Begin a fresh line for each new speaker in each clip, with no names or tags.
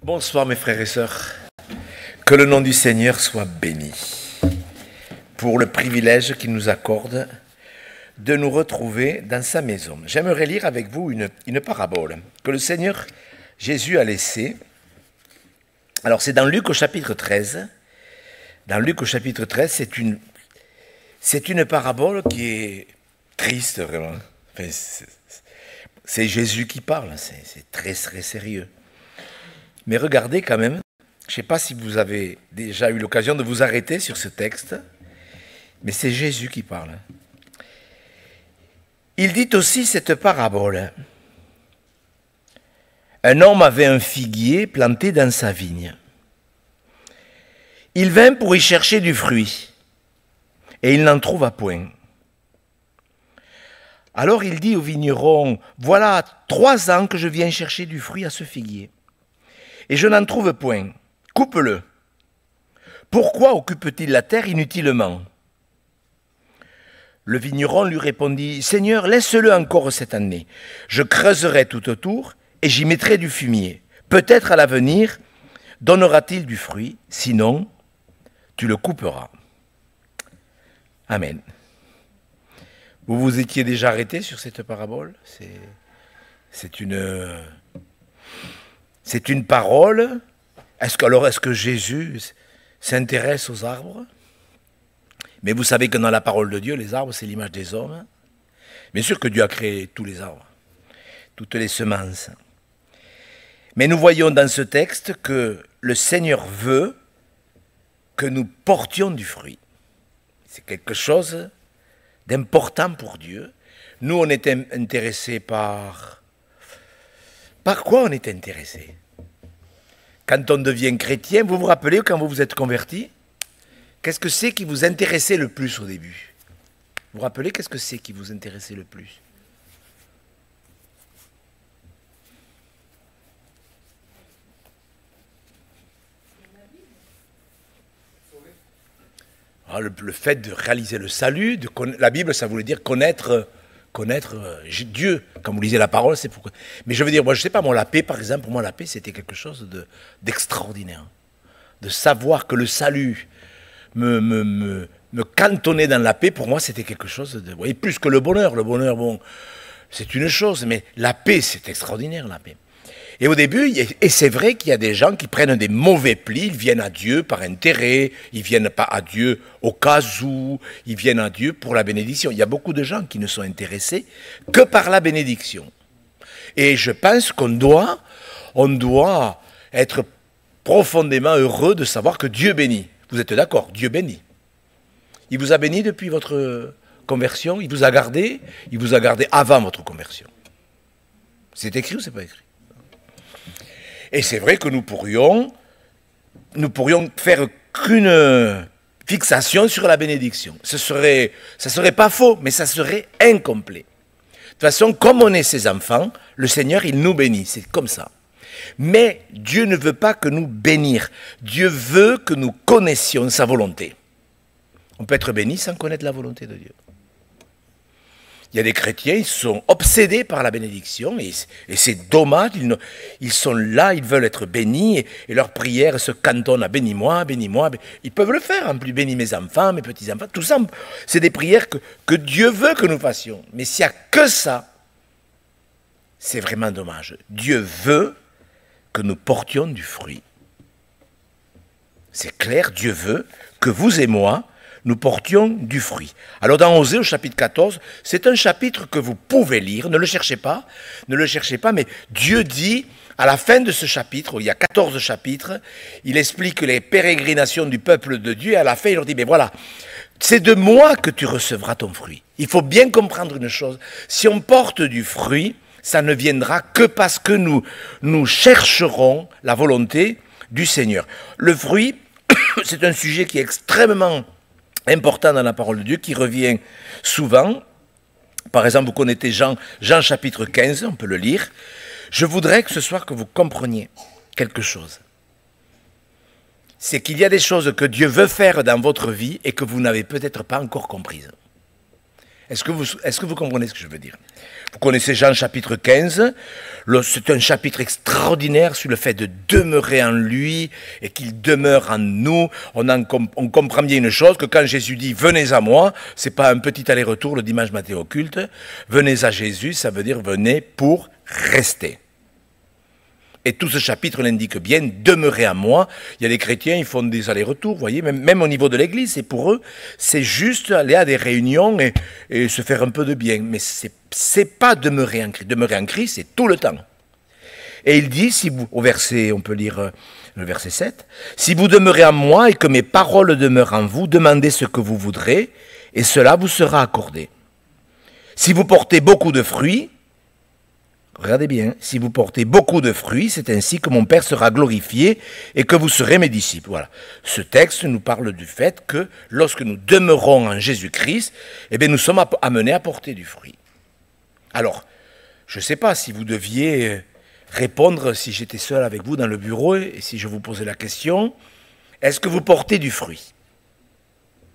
Bonsoir mes frères et sœurs, que le nom du Seigneur soit béni pour le privilège qu'il nous accorde de nous retrouver dans sa maison. J'aimerais lire avec vous une parabole que le Seigneur Jésus a laissée. Alors c'est dans Luc au chapitre 13. Dans Luc au chapitre 13, c'est une parabole qui est triste vraiment. Enfin, c'est Jésus qui parle, c'est très très sérieux. Mais regardez quand même, je ne sais pas si vous avez déjà eu l'occasion de vous arrêter sur ce texte, mais c'est Jésus qui parle. Il dit aussi cette parabole. Un homme avait un figuier planté dans sa vigne. Il vint pour y chercher du fruit, et il n'en trouva point. Alors il dit au vigneron, « Voilà 3 ans que je viens chercher du fruit à ce figuier. Et je n'en trouve point. Coupe-le. Pourquoi occupe-t-il la terre inutilement ?» Le vigneron lui répondit, « Seigneur, laisse-le encore cette année. Je creuserai tout autour et j'y mettrai du fumier. Peut-être à l'avenir donnera-t-il du fruit, sinon tu le couperas. » Amen. Vous vous étiez déjà arrêté sur cette parabole? C'est une parole. Est-ce que Jésus s'intéresse aux arbres? Mais vous savez que dans la parole de Dieu, les arbres, c'est l'image des hommes. Bien sûr que Dieu a créé tous les arbres, toutes les semences. Mais nous voyons dans ce texte que le Seigneur veut que nous portions du fruit. C'est quelque chose d'important pour Dieu. Nous, on est intéressés par... Par quoi on est intéressé? Quand on devient chrétien, vous vous rappelez quand vous vous êtes converti? Qu'est-ce que c'est qui vous intéressait le plus au début? Vous vous rappelez qu'est-ce que c'est qui vous intéressait le plus? Le fait de réaliser le salut, la Bible, ça voulait dire connaître Dieu. Comme vous lisez la parole, c'est pourquoi. Mais je veux dire, moi, je ne sais pas, moi, la paix, par exemple, pour moi, la paix, c'était quelque chose d'extraordinaire. De savoir que le salut me cantonnait dans la paix, pour moi, c'était quelque chose de... Vous voyez, plus que le bonheur. Le bonheur, bon, c'est une chose, mais la paix, c'est extraordinaire, la paix. Et au début, et c'est vrai qu'il y a des gens qui prennent des mauvais plis, ils viennent à Dieu par intérêt, ils ne viennent pas à Dieu au cas où, ils viennent à Dieu pour la bénédiction. Il y a beaucoup de gens qui ne sont intéressés que par la bénédiction. Et je pense qu'on doit être profondément heureux de savoir que Dieu bénit. Vous êtes d'accord? Dieu bénit. Il vous a béni depuis votre conversion, il vous a gardé avant votre conversion. C'est écrit ou c'est pas écrit? Et c'est vrai que nous pourrions faire qu'une fixation sur la bénédiction. Ça serait pas faux, mais ça serait incomplet. De toute façon, comme on est ses enfants, le Seigneur, il nous bénit. C'est comme ça. Mais Dieu ne veut pas que nous bénir. Dieu veut que nous connaissions sa volonté. On peut être béni sans connaître la volonté de Dieu. Il y a des chrétiens, ils sont obsédés par la bénédiction et c'est dommage, ils sont là, ils veulent être bénis et leur prière se cantonne à bénis-moi, bénis-moi. Ils peuvent le faire, en plus, bénis mes enfants, mes petits-enfants, tout ça, c'est des prières que Dieu veut que nous fassions. Mais s'il n'y a que ça, c'est vraiment dommage. Dieu veut que nous portions du fruit. C'est clair, Dieu veut que vous et moi, nous portions du fruit. Alors dans Osée au chapitre 14, c'est un chapitre que vous pouvez lire, ne le cherchez pas, mais Dieu dit, à la fin de ce chapitre, où il y a 14 chapitres, il explique les pérégrinations du peuple de Dieu, et à la fin il leur dit, mais voilà, c'est de moi que tu recevras ton fruit. Il faut bien comprendre une chose, si on porte du fruit, ça ne viendra que parce que nous chercherons la volonté du Seigneur. Le fruit, c'est un sujet qui est extrêmement important dans la parole de Dieu, qui revient souvent. Par exemple, vous connaissez Jean chapitre 15, on peut le lire. Je voudrais que ce soir que vous compreniez quelque chose. C'est qu'il y a des choses que Dieu veut faire dans votre vie et que vous n'avez peut-être pas encore comprises. Est-ce que vous comprenez ce que je veux dire? Vous connaissez Jean chapitre 15, c'est un chapitre extraordinaire sur le fait de demeurer en lui et qu'il demeure en nous. On comprend bien une chose, que quand Jésus dit « venez à moi », c'est pas un petit aller-retour le dimanche matin au culte. « Venez à Jésus », ça veut dire « venez pour rester ». Et tout ce chapitre l'indique bien, demeurez à moi. Il y a des chrétiens, ils font des allers-retours, vous voyez, même au niveau de l'église, et pour eux, c'est juste aller à des réunions et se faire un peu de bien. Mais c'est pas demeurer en Christ. Demeurer en Christ, c'est tout le temps. Et il dit, si vous, au verset, on peut lire le verset 7, « Si vous demeurez en moi et que mes paroles demeurent en vous, demandez ce que vous voudrez, et cela vous sera accordé. Si vous portez beaucoup de fruits, regardez bien, si vous portez beaucoup de fruits, c'est ainsi que mon Père sera glorifié et que vous serez mes disciples. » Voilà. Ce texte nous parle du fait que lorsque nous demeurons en Jésus-Christ, eh bien, nous sommes amenés à porter du fruit. Alors, je ne sais pas si vous deviez répondre, si j'étais seul avec vous dans le bureau et si je vous posais la question, est-ce que vous portez du fruit?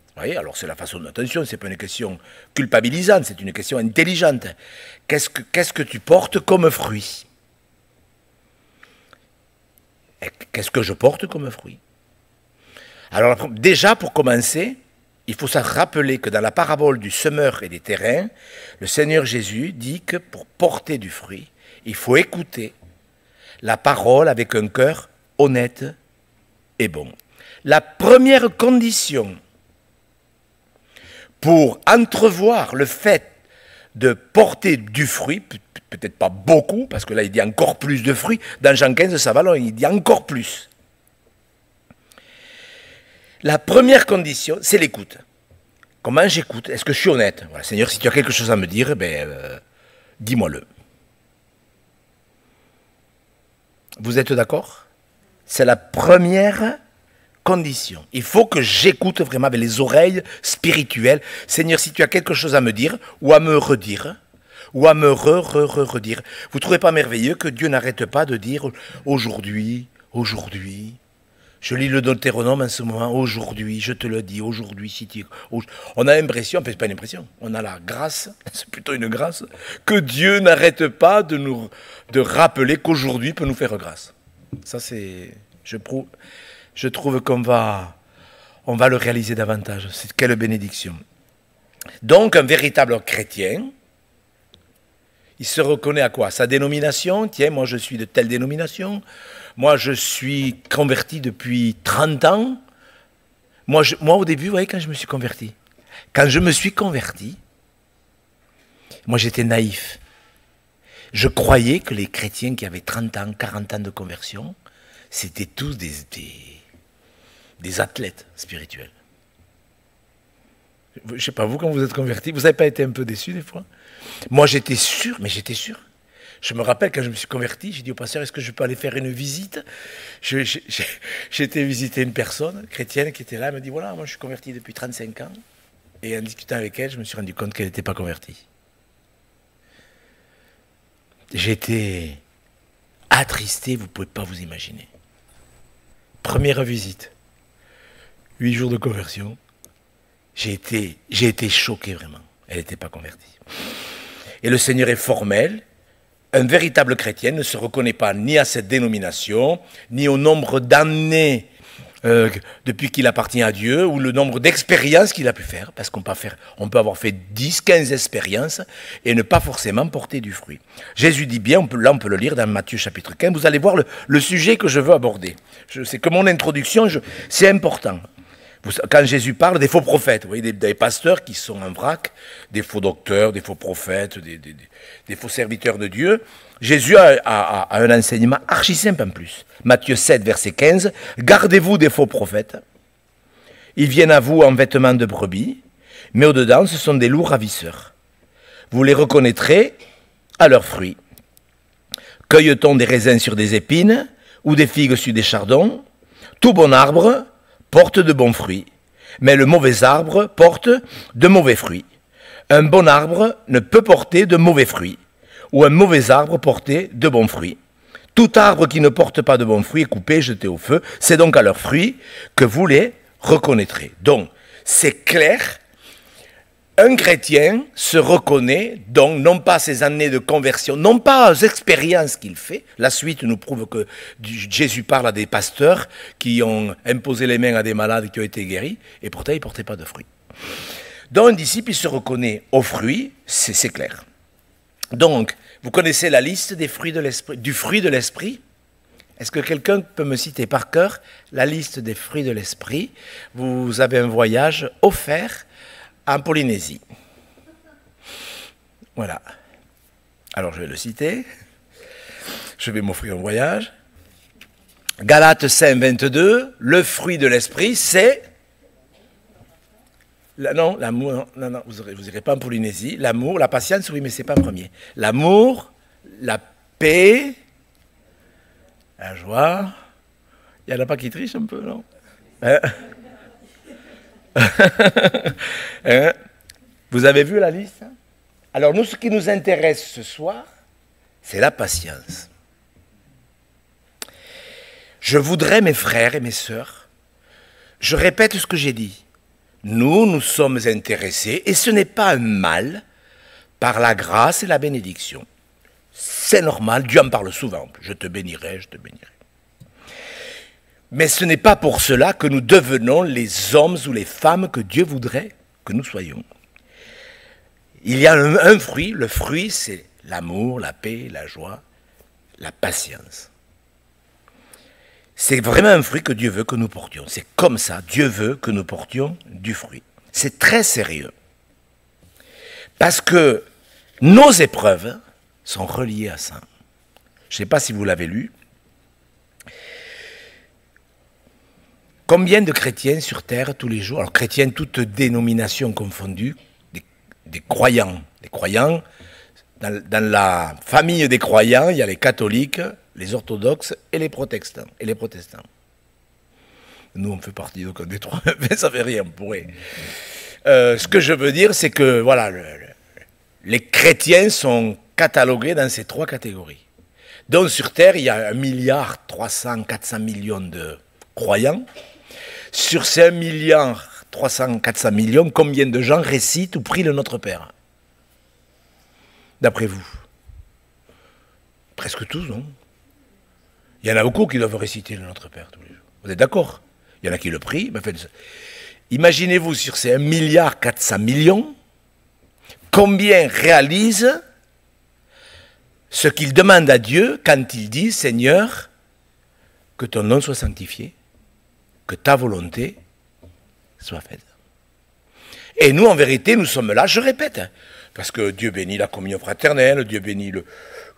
Vous voyez, alors c'est la façon d'attention, ce n'est pas une question culpabilisante, c'est une question intelligente. Qu'est-ce que tu portes comme fruit? Qu'est-ce que je porte comme fruit? Alors déjà, pour commencer, il faut se rappeler que dans la parabole du semeur et des terrains, le Seigneur Jésus dit que pour porter du fruit, il faut écouter la parole avec un cœur honnête et bon. La première condition pour entrevoir le fait de porter du fruit, peut-être pas beaucoup, parce que là il dit encore plus de fruits, dans Jean 15, ça va loin, il dit encore plus. La première condition, c'est l'écoute. Comment j'écoute? Est-ce que je suis honnête? Voilà, Seigneur, si tu as quelque chose à me dire, dis-moi-le. Vous êtes d'accord? C'est la première condition. Il faut que j'écoute vraiment avec les oreilles spirituelles. Seigneur, si tu as quelque chose à me dire, ou à me redire, ou à me redire. Vous ne trouvez pas merveilleux que Dieu n'arrête pas de dire aujourd'hui, aujourd'hui. Je lis le Deutéronome en ce moment, aujourd'hui, je te le dis, aujourd'hui, si tu... On a l'impression, enfin, c'est pas une impression, on a la grâce, c'est plutôt une grâce, que Dieu n'arrête pas de rappeler qu'aujourd'hui peut nous faire grâce. Ça, c'est... Je trouve qu'on va le réaliser davantage. C'est quelle bénédiction. Donc, un véritable chrétien, il se reconnaît à quoi? Sa dénomination. Tiens, moi je suis de telle dénomination. Moi je suis converti depuis 30 ans. Moi au début, vous voyez, quand je me suis converti, moi j'étais naïf. Je croyais que les chrétiens qui avaient 30 ans, 40 ans de conversion, c'était tous des athlètes spirituels. Je ne sais pas, vous, quand vous êtes convertis, vous n'avez pas été un peu déçus des fois? Moi, j'étais sûr, mais j'étais sûr. Je me rappelle, quand je me suis converti, j'ai dit au pasteur, est-ce que je peux aller faire une visite? J'ai été visiter une personne chrétienne qui était là, elle me dit, voilà, moi je suis converti depuis 35 ans. Et en discutant avec elle, je me suis rendu compte qu'elle n'était pas convertie. J'étais attristé, vous ne pouvez pas vous imaginer. Première visite, 8 jours de conversion, j'ai été choqué vraiment. Elle n'était pas convertie. Et le Seigneur est formel. Un véritable chrétien ne se reconnaît pas ni à cette dénomination, ni au nombre d'années depuis qu'il appartient à Dieu, ou le nombre d'expériences qu'il a pu faire, parce qu'on peut avoir fait 10, 15 expériences et ne pas forcément porter du fruit. Jésus dit bien, on peut le lire dans Matthieu chapitre 15, vous allez voir le sujet que je veux aborder. C'est que mon introduction, c'est important. Quand Jésus parle des faux prophètes, vous voyez, des pasteurs qui sont en vrac, des faux docteurs, des faux prophètes, des faux serviteurs de Dieu, Jésus a un enseignement archi simple en plus. Matthieu 7, verset 15, « Gardez-vous des faux prophètes. Ils viennent à vous en vêtements de brebis, mais au-dedans, ce sont des loups ravisseurs. Vous les reconnaîtrez à leurs fruits. Cueille-t-on des raisins sur des épines ou des figues sur des chardons? Tout bon arbre porte de bons fruits, mais le mauvais arbre porte de mauvais fruits. Un bon arbre ne peut porter de mauvais fruits, ou un mauvais arbre porter de bons fruits. Tout arbre qui ne porte pas de bons fruits est coupé, jeté au feu. C'est donc à leurs fruits que vous les reconnaîtrez. » Donc, c'est clair, Un chrétien se reconnaît donc non pas ses années de conversion, non pas aux expériences qu'il fait. La suite nous prouve que Jésus parle à des pasteurs qui ont imposé les mains à des malades qui ont été guéris, et pourtant ils ne portaient pas de fruits. Donc un disciple, il se reconnaît aux fruits, c'est clair. Donc, vous connaissez la liste des fruits de l'esprit, du fruit de l'esprit? Est-ce que quelqu'un peut me citer par cœur la liste des fruits de l'esprit? Vous avez un voyage offert en Polynésie. Voilà. Alors je vais le citer. Je vais m'offrir un voyage. Galates 5, 22, le fruit de l'esprit, c'est... Non, l'amour, non, vous n'irez pas en Polynésie. L'amour, la patience, oui, mais ce n'est pas premier. L'amour, la paix, la joie. Il n'y en a pas qui trichent un peu, non? Vous avez vu la liste? Alors nous, ce qui nous intéresse ce soir, c'est la patience. Je voudrais, mes frères et mes sœurs, je répète ce que j'ai dit. Nous sommes intéressés, et ce n'est pas un mal, par la grâce et la bénédiction. C'est normal, Dieu en parle souvent. Je te bénirai, je te bénirai. Mais ce n'est pas pour cela que nous devenons les hommes ou les femmes que Dieu voudrait que nous soyons. Il y a un fruit, le fruit c'est l'amour, la paix, la joie, la patience. C'est vraiment un fruit que Dieu veut que nous portions. C'est comme ça, Dieu veut que nous portions du fruit. C'est très sérieux. Parce que nos épreuves sont reliées à ça. Je ne sais pas si vous l'avez lu. Combien de chrétiens sur terre tous les jours, alors chrétiens toutes dénominations confondues, des croyants. Des croyants, dans la famille des croyants, il y a les catholiques, les orthodoxes et les protestants. Nous, on fait partie d'aucun des trois, mais ça ne fait rien, on pourrait. Ce que je veux dire, c'est que voilà, les chrétiens sont catalogués dans ces trois catégories. Donc sur Terre, il y a 1,3 milliard 400 millions de croyants. Sur ces 1,3 milliard 400 millions, combien de gens récitent ou prient le Notre Père? D'après vous? Presque tous, non? Il y en a beaucoup qui doivent réciter le Notre Père tous les jours. Vous êtes d'accord? Il y en a qui le prient. Mais imaginez-vous sur ces 1,4 milliard 400 millions, combien réalisent ce qu'ils demandent à Dieu quand ils disent « Seigneur, que ton nom soit sanctifié, que ta volonté soit faite. » Et nous, en vérité, nous sommes là, je répète, parce que Dieu bénit la communion fraternelle, Dieu bénit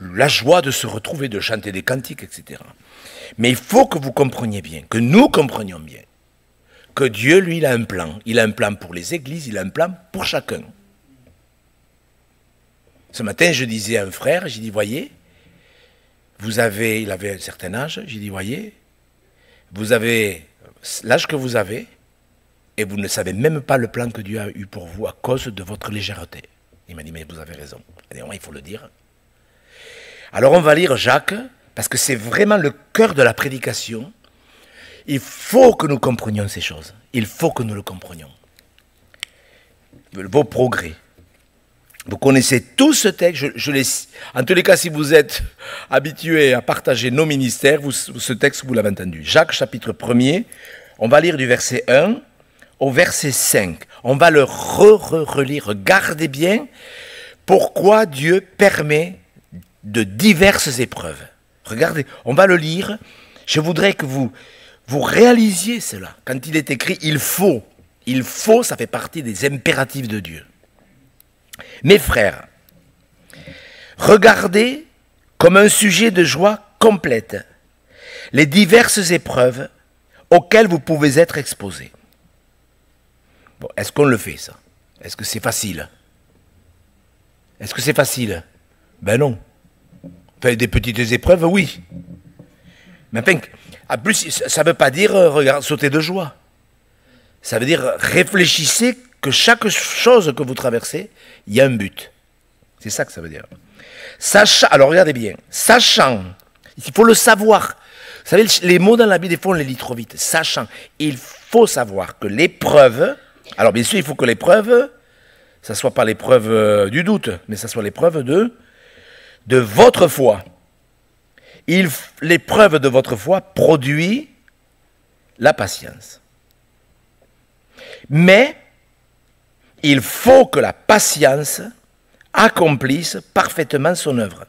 la joie de se retrouver, de chanter des cantiques, etc. Mais il faut que vous compreniez bien, que nous comprenions bien, que Dieu, lui, il a un plan. Il a un plan pour les églises, il a un plan pour chacun. Ce matin, je disais à un frère, j'ai dit, voyez, il avait un certain âge, j'ai dit, voyez, vous avez l'âge que vous avez, et vous ne savez même pas le plan que Dieu a eu pour vous à cause de votre légèreté. Il m'a dit, mais vous avez raison. Il faut le dire. Alors on va lire Jacques, parce que c'est vraiment le cœur de la prédication. Il faut que nous comprenions ces choses. Il faut que nous le comprenions. Vos progrès. Vous connaissez tout ce texte. En tous les cas, si vous êtes habitués à partager nos ministères, ce texte, vous l'avez entendu. Jacques, chapitre 1er, on va lire du verset 1 au verset 5. On va le relire. Regardez bien pourquoi Dieu permet de diverses épreuves. Regardez, on va le lire. Je voudrais que vous réalisiez cela. Quand il est écrit, il faut, ça fait partie des impératifs de Dieu. Mes frères, regardez comme un sujet de joie complète les diverses épreuves auxquelles vous pouvez être exposés. Bon, est-ce qu'on le fait, ça? Est-ce que c'est facile? Est-ce que c'est facile? Ben non. Enfin, des petites épreuves, oui. Mais enfin, en plus, ça ne veut pas dire sauter de joie. Ça veut dire réfléchissez que chaque chose que vous traversez, il y a un but. C'est ça que ça veut dire. Alors regardez bien, sachant, il faut le savoir. Vous savez, les mots dans la Bible, des fois on les lit trop vite. Sachant, il faut savoir que l'épreuve, alors bien sûr il faut que l'épreuve ça soit pas l'épreuve du doute, mais ça soit l'épreuve de votre foi. L'épreuve de votre foi produit la patience. Mais il faut que la patience accomplisse parfaitement son œuvre,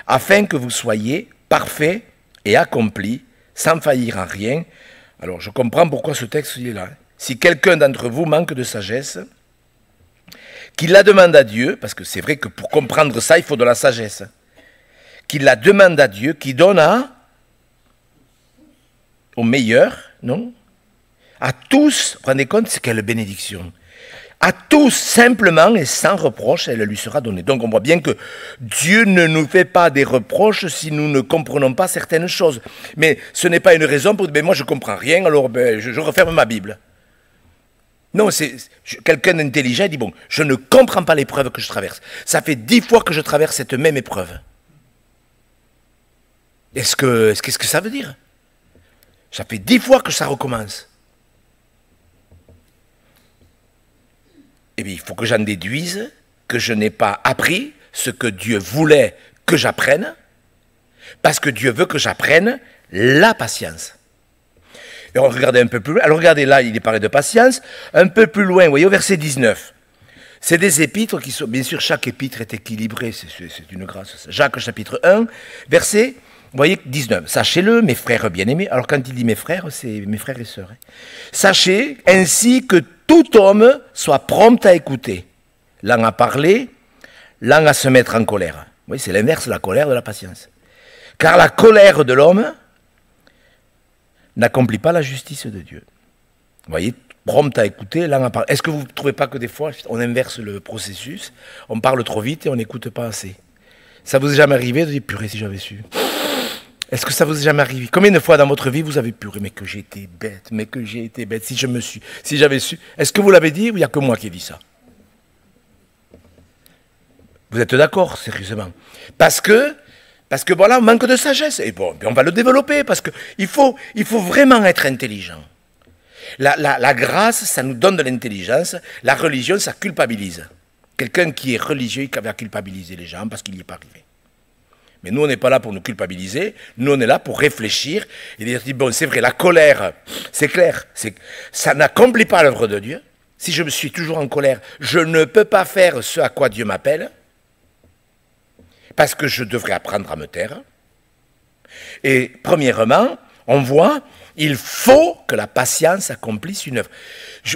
afin que vous soyez parfaits et accomplis, sans faillir en rien. Alors je comprends pourquoi ce texte il est là. Si quelqu'un d'entre vous manque de sagesse, qu'il la demande à Dieu, parce que c'est vrai que pour comprendre ça, il faut de la sagesse, qu'il la demande à Dieu, qui donne au meilleur, non? À tous, rendez compte, c'est quelle bénédiction. À tous, simplement et sans reproche, elle lui sera donnée. Donc on voit bien que Dieu ne nous fait pas des reproches si nous ne comprenons pas certaines choses. Mais ce n'est pas une raison pour dire, ben moi je ne comprends rien, alors ben, je referme ma Bible. Non, quelqu'un d'intelligent dit, bon, je ne comprends pas l'épreuve que je traverse. Ça fait 10 fois que je traverse cette même épreuve. Qu'est-ce que ça veut dire? Ça fait 10 fois que ça recommence. Eh bien, il faut que j'en déduise que je n'ai pas appris ce que Dieu voulait que j'apprenne, parce que Dieu veut que j'apprenne la patience. Et on regardait un peu plus loin. Alors regardez là, il est parlé de patience. Un peu plus loin, vous voyez, au verset 19. C'est des épîtres qui sont... Bien sûr, chaque épître est équilibré, c'est une grâce. Jacques chapitre 1, verset, vous voyez, 19. Sachez-le, mes frères bien-aimés. Alors quand il dit mes frères, c'est mes frères et sœurs. Sachez ainsi que tout homme soit prompt à écouter, lent à parler, lent à se mettre en colère. Vous voyez, c'est l'inverse de la colère de la patience. Car la colère de l'homme n'accomplit pas la justice de Dieu. Vous voyez, prompt à écouter, lent à parler. Est-ce que vous ne trouvez pas que des fois, on inverse le processus, on parle trop vite et on n'écoute pas assez? Ça vous est jamais arrivé de dire, purée, si j'avais su? Est-ce que ça vous est jamais arrivé? Combien de fois dans votre vie vous avez purée, mais que j'ai été bête, si j'avais su? Est-ce que vous l'avez dit ou il n'y a que moi qui ai dit ça? Vous êtes d'accord, sérieusement? Parce que voilà, on manque de sagesse. Et bon, on va le développer, parce qu'il faut vraiment être intelligent. La grâce, ça nous donne de l'intelligence. La religion, ça culpabilise. Quelqu'un qui est religieux, il va culpabiliser les gens parce qu'il n'y est pas arrivé. Mais nous, on n'est pas là pour nous culpabiliser. Nous, on est là pour réfléchir et dire, bon, c'est vrai, la colère, c'est clair, ça n'accomplit pas l'œuvre de Dieu. Si je me suis toujours en colère, je ne peux pas faire ce à quoi Dieu m'appelle, parce que je devrais apprendre à me taire. Et premièrement, on voit, il faut que la patience accomplisse une œuvre.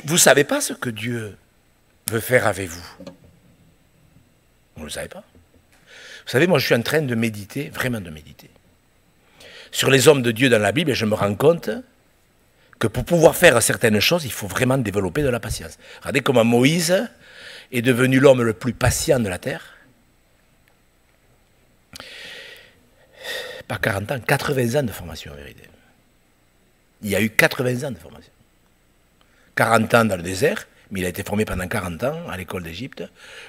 Vous ne savez pas ce que Dieu veut faire avec vous. Vous ne le savez pas. Vous savez, moi je suis en train de méditer, vraiment de méditer, sur les hommes de Dieu dans la Bible, et je me rends compte que pour pouvoir faire certaines choses, il faut vraiment développer de la patience. Regardez comment Moïse est devenu l'homme le plus patient de la terre. Pas 40 ans, 80 ans de formation en vérité. Il y a eu 80 ans de formation. 40 ans dans le désert, mais il a été formé pendant 40 ans à l'école d'Égypte.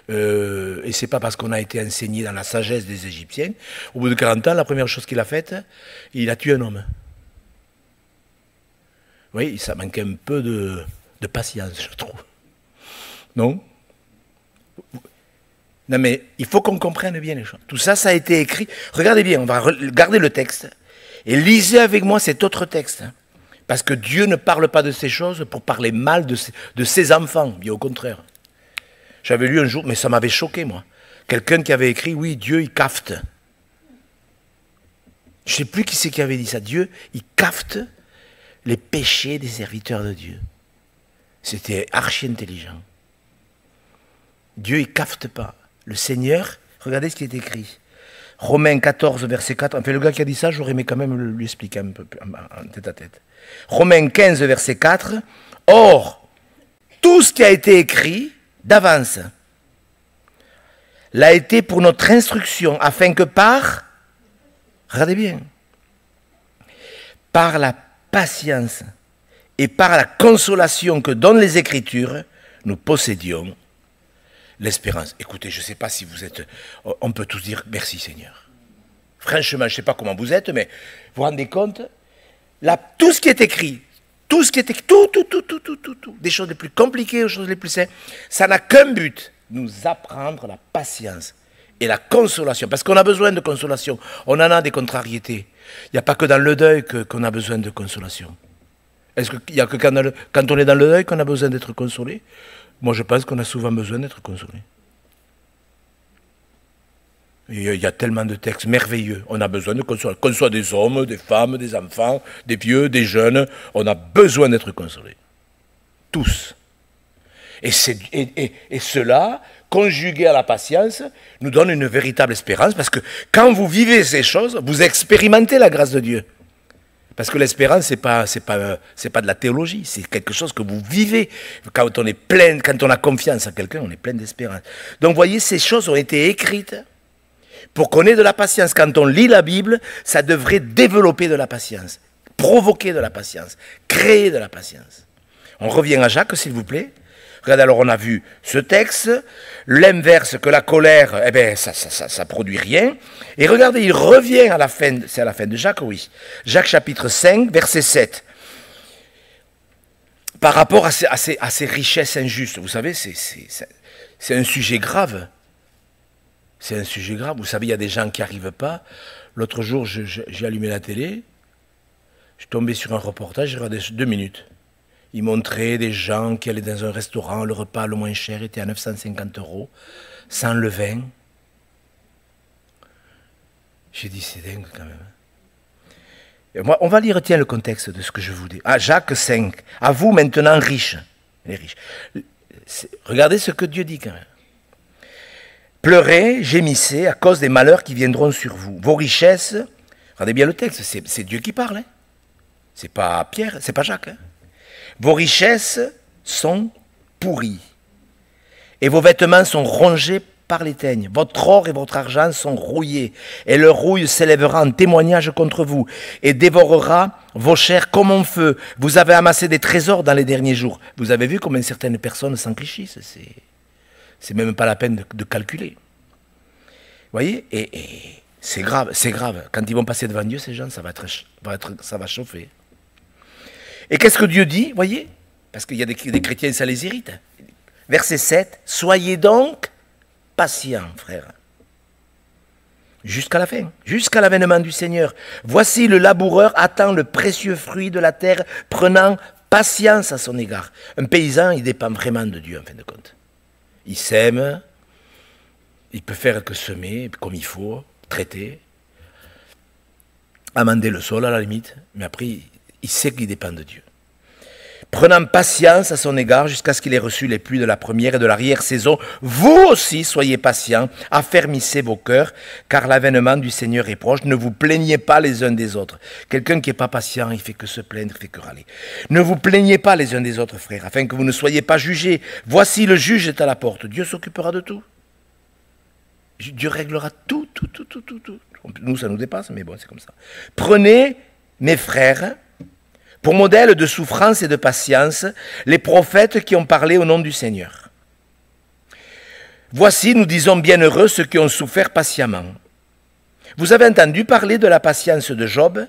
Et c'est pas parce qu'on a été enseigné dans la sagesse des Égyptiens. Au bout de 40 ans, la première chose qu'il a faite, il a tué un homme. Oui, ça manque un peu de patience, je trouve. Non? Non, mais il faut qu'on comprenne bien les choses. Tout ça, ça a été écrit. Regardez bien, on va regarder le texte. Et lisez avec moi cet autre texte. Parce que Dieu ne parle pas de ces choses pour parler mal de ses enfants. Bien au contraire. J'avais lu un jour, mais ça m'avait choqué, moi. Quelqu'un qui avait écrit, oui, Dieu, il cafte. Je ne sais plus qui c'est qui avait dit ça. Dieu, il cafte les péchés des serviteurs de Dieu. C'était archi intelligent. Dieu, il cafte pas. Le Seigneur, regardez ce qui est écrit. Romains 14, verset 4. Enfin, le gars qui a dit ça, j'aurais aimé quand même lui expliquer un peu en tête à tête. Romains 15, verset 4. Or, tout ce qui a été écrit d'avance l'a été pour notre instruction, afin que regardez bien, par la patience et par la consolation que donnent les Écritures, nous possédions l'espérance. Écoutez, je ne sais pas si vous êtes... On peut tous dire merci Seigneur. Franchement, je ne sais pas comment vous êtes, mais vous vous rendez compte, là, tout ce qui est écrit, Tout ce qui était, tout, des choses les plus compliquées aux choses les plus simples, ça n'a qu'un but, nous apprendre la patience et la consolation. Parce qu'on a besoin de consolation, on en a des contrariétés. Il n'y a pas que dans le deuil qu'on a besoin de consolation. Est-ce qu'il n'y a que quand on est dans le deuil qu'on a besoin d'être consolé? Moi je pense qu'on a souvent besoin d'être consolé. Il y a tellement de textes merveilleux. On a besoin de consoler. Qu'on soit des hommes, des femmes, des enfants, des vieux, des jeunes, on a besoin d'être consolés. Tous. Et cela, conjugué à la patience, nous donne une véritable espérance, parce que quand vous vivez ces choses, vous expérimentez la grâce de Dieu. Parce que l'espérance, c'est pas de la théologie, c'est quelque chose que vous vivez. Quand on est plein, quand on a confiance en quelqu'un, on est plein d'espérance. Donc, vous voyez, ces choses ont été écrites pour qu'on ait de la patience. Quand on lit la Bible, ça devrait développer de la patience, provoquer de la patience, créer de la patience. On revient à Jacques, s'il vous plaît. Regardez, alors on a vu ce texte, l'inverse que la colère, eh bien, ça produit rien. Et regardez, il revient à la fin, c'est à la fin de Jacques, oui. Jacques chapitre 5, verset 7. Par rapport à ces richesses injustes, vous savez, c'est un sujet grave. C'est un sujet grave. Vous savez, il y a des gens qui n'y arrivent pas. L'autre jour, j'ai allumé la télé, je suis tombé sur un reportage, j'ai regardé 2 minutes. Il montrait des gens qui allaient dans un restaurant, le repas le moins cher était à 950 €, sans le vin. J'ai dit, c'est dingue quand même. Et moi, on va lire, tiens, le contexte de ce que je vous dis. Ah, Jacques 5, à vous maintenant riches, les riches. Regardez ce que Dieu dit quand même. Pleurez, gémissez à cause des malheurs qui viendront sur vous. Vos richesses, regardez bien le texte, c'est Dieu qui parle. Hein. C'est pas Pierre, c'est pas Jacques. Hein. Vos richesses sont pourries et vos vêtements sont rongés par les teignes. Votre or et votre argent sont rouillés et leur rouille s'élèvera en témoignage contre vous et dévorera vos chairs comme en feu. Vous avez amassé des trésors dans les derniers jours. Vous avez vu combien certaines personnes s'enrichissent. C'est même pas la peine de calculer. Vous voyez, et c'est grave, c'est grave. Quand ils vont passer devant Dieu, ces gens, ça va chauffer. Et qu'est-ce que Dieu dit, voyez? Parce qu'il y a des chrétiens, ça les irrite. Verset 7, soyez donc patients, frères. Jusqu'à la fin, jusqu'à l'avènement du Seigneur. Voici le laboureur attend le précieux fruit de la terre, prenant patience à son égard. Un paysan, il dépend vraiment de Dieu, en fin de compte. Il sème, il peut faire que semer, comme il faut, traiter, amender le sol à la limite, mais après, il sait qu'il dépend de Dieu. Prenant patience à son égard jusqu'à ce qu'il ait reçu les pluies de la première et de l'arrière-saison, vous aussi soyez patients, affermissez vos cœurs, car l'avènement du Seigneur est proche. Ne vous plaignez pas les uns des autres. Quelqu'un qui n'est pas patient, il fait que se plaindre, il fait que râler. Ne vous plaignez pas les uns des autres, frères, afin que vous ne soyez pas jugés. Voici le juge est à la porte. Dieu s'occupera de tout. Dieu réglera tout. Nous, ça nous dépasse, mais bon, c'est comme ça. Prenez, mes frères, pour modèle de souffrance et de patience, les prophètes qui ont parlé au nom du Seigneur. Voici, nous disons bienheureux ceux qui ont souffert patiemment. Vous avez entendu parler de la patience de Job?